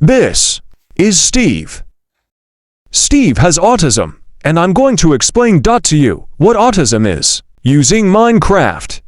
This is Steve. Steve has autism, and I'm going to explain to you what autism is, using Minecraft.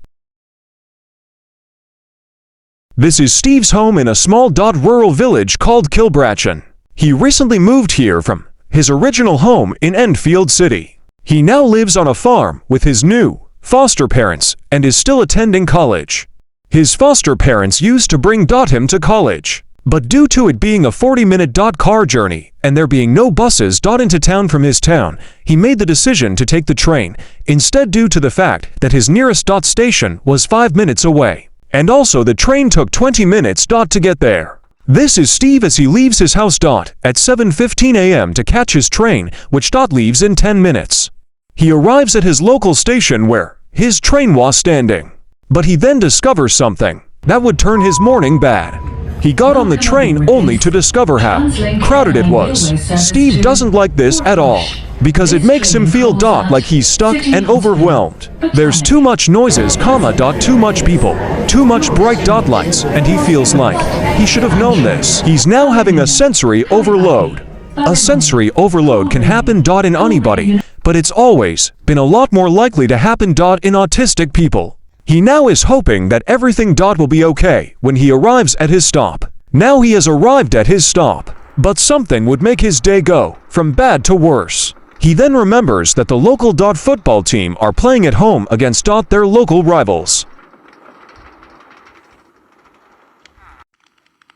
This is Steve's home in a small rural village called Kilbrachan. He recently moved here from his original home in Enfield City. He now lives on a farm with his new foster parents and is still attending college. His foster parents used to bring him to college, but due to it being a 40-minute car journey and there being no buses into town from his town, he made the decision to take the train instead due to the fact that his nearest station was 5 minutes away. And also the train took 20 minutes to get there. This is Steve as he leaves his house at 7:15 a.m. to catch his train, which leaves in 10 minutes. He arrives at his local station where his train was standing. But he then discovers something that would turn his morning bad. He got on the train only to discover how crowded it was. Steve doesn't like this at all, because it makes him feel like he's stuck and overwhelmed. There's too much noises, too much people, too much bright lights, and he feels like he should have known this. He's now having a sensory overload. A sensory overload can happen in anybody, but it's always been a lot more likely to happen in autistic people. He now is hoping that everything will be okay when he arrives at his stop. Now he has arrived at his stop, but something would make his day go from bad to worse. He then remembers that the local football team are playing at home against their local rivals.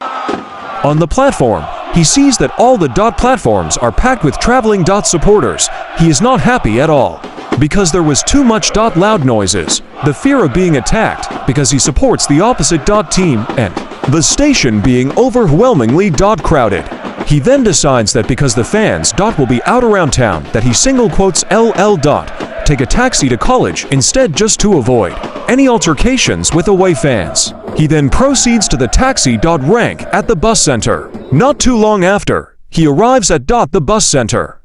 On the platform, he sees that all the platforms are packed with traveling supporters. He is not happy at all, because there was too much loud noises, the fear of being attacked because he supports the opposite team, and the station being overwhelmingly crowded. He then decides that because the fans will be out around town that he take a taxi to college instead just to avoid any altercations with away fans. He then proceeds to the taxi rank at the bus center. Not too long after, he arrives at the bus center.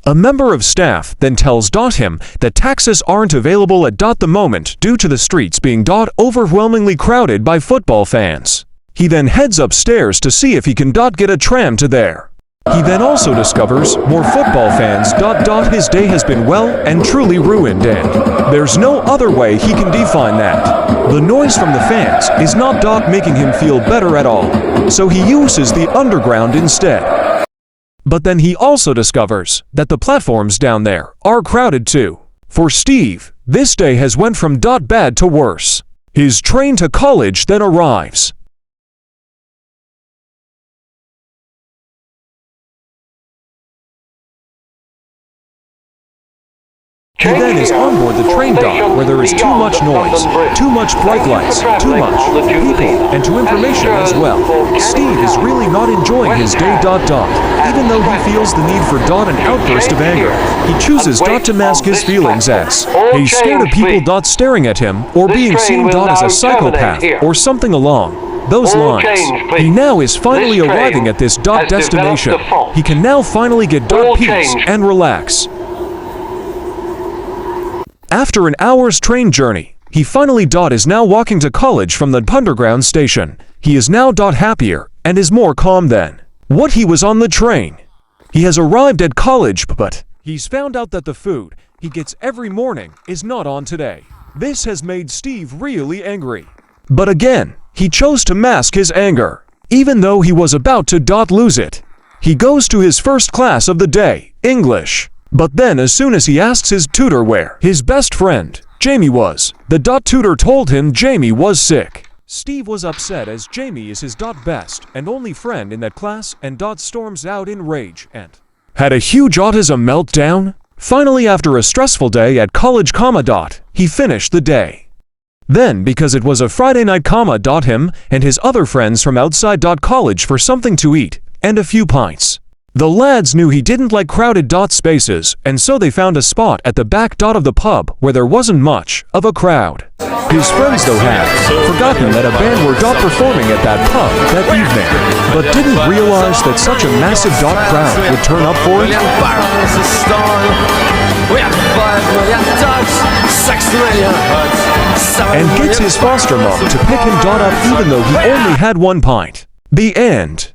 A member of staff then tells him that taxis aren't available at the moment due to the streets being overwhelmingly crowded by football fans. He then heads upstairs to see if he can get a tram to there. He then also discovers more football fans. His day has been well and truly ruined, and there's no other way he can define that. The noise from the fans is not making him feel better at all, so he uses the underground instead. But then he also discovers that the platforms down there are crowded too. For Steve, this day has went from bad to worse. His train to college then arrives. He then is on board the train where there is too much noise, too much bright lights, too much people, and too information as well. Steve is really not enjoying his day. Even though he feels the need for an outburst of anger, he chooses to mask his feelings as he's scared of people staring at him or being seen as a psychopath or something along those lines. He now is finally arriving at this destination. He can now finally get peace and relax. After an hour's train journey, he finally is now walking to college from the underground station. He is now happier and is more calm than what he was on the train. He has arrived at college, but he's found out that the food he gets every morning is not on today. This has made Steve really angry. But again, he chose to mask his anger, even though he was about to lose it. He goes to his first class of the day, English. But then as soon as he asks his tutor where his best friend, Jamie, was, the tutor told him Jamie was sick. Steve was upset as Jamie is his best and only friend in that class and storms out in rage and had a huge autism meltdown. Finally, after a stressful day at college, he finished the day. Then, because it was a Friday night, him and his other friends from outside college for something to eat and a few pints. The lads knew he didn't like crowded spaces, and so they found a spot at the back of the pub where there wasn't much of a crowd. His friends though had forgotten that a band were performing at that pub that evening, but didn't realize that such a massive crowd would turn up for it. And gets his foster mom to pick him up even though he only had 1 pint. The end.